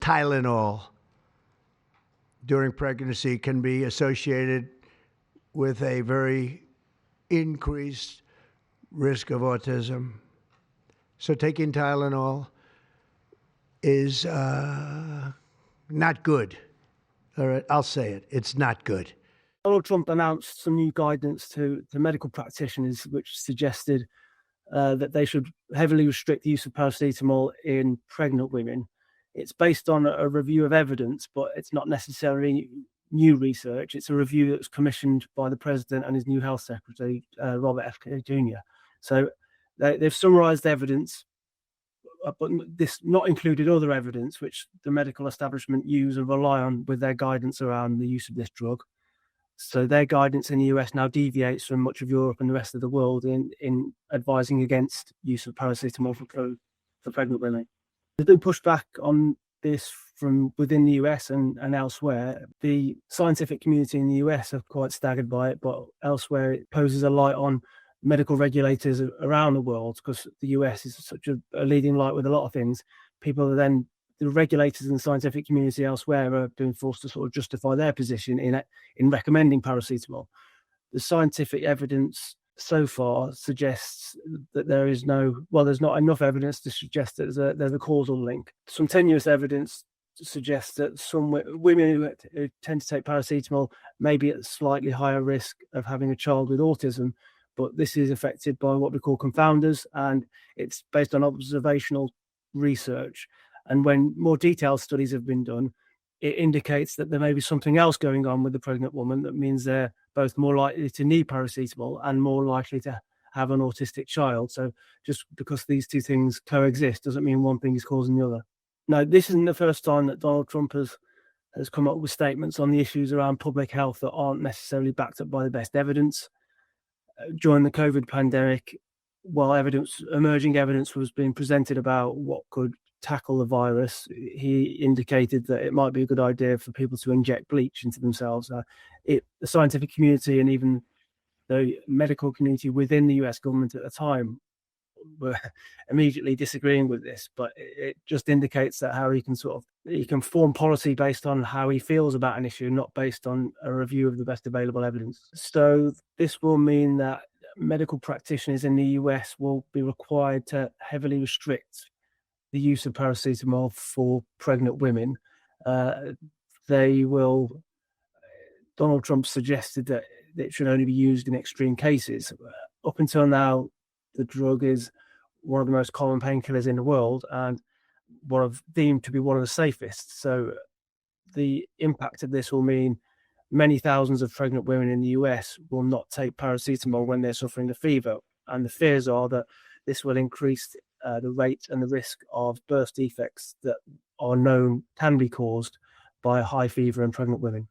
Tylenol during pregnancy can be associated with a very increased risk of autism. So taking Tylenol is not good. All right, I'll say it. It's not good. Donald Trump announced some new guidance to medical practitioners, which suggested that they should heavily restrict the use of paracetamol in pregnant women. It's based on a review of evidence, but it's not necessarily new research. It's a review that was commissioned by the president and his new health secretary, Robert F. Kennedy Jr. So they've summarized evidence, but this not included other evidence, which the medical establishment use and rely on with their guidance around the use of this drug. So their guidance in the US now deviates from much of Europe and the rest of the world in advising against use of paracetamol for pregnant women. There's been pushback on this from within the US and elsewhere. The scientific community in the US are quite staggered by it, but elsewhere it poses a light on medical regulators around the world, because the US is such a leading light with a lot of things. People are then, the regulators in the scientific community elsewhere are being forced to sort of justify their position in recommending paracetamol. The scientific evidence so far suggests that there's not enough evidence to suggest that there's a causal link. Some tenuous evidence suggests that some women who tend to take paracetamol may be at slightly higher risk of having a child with autism, but this is affected by what we call confounders, and it's based on observational research. And when more detailed studies have been done, it indicates that there may be something else going on with the pregnant woman that means they're both more likely to need paracetamol and more likely to have an autistic child. So just because these two things coexist doesn't mean one thing is causing the other. No, this isn't the first time that Donald Trump has come up with statements on the issues around public health that aren't necessarily backed up by the best evidence. During the COVID pandemic, while emerging evidence was being presented about what could tackle the virus, he indicated that it might be a good idea for people to inject bleach into themselves. The scientific community and even the medical community within the US government at the time were immediately disagreeing with this, but it just indicates that how he can form policy based on how he feels about an issue, not based on a review of the best available evidence. So this will mean that medical practitioners in the US will be required to heavily restrict the use of paracetamol for pregnant women. Donald Trump suggested that it should only be used in extreme cases. Up until now, the drug is one of the most common painkillers in the world and deemed to be one of the safest. So the impact of this will mean many thousands of pregnant women in the US will not take paracetamol when they're suffering a fever. And the fears are that this will increase the rate and the risk of birth defects that are known can be caused by high fever in pregnant women.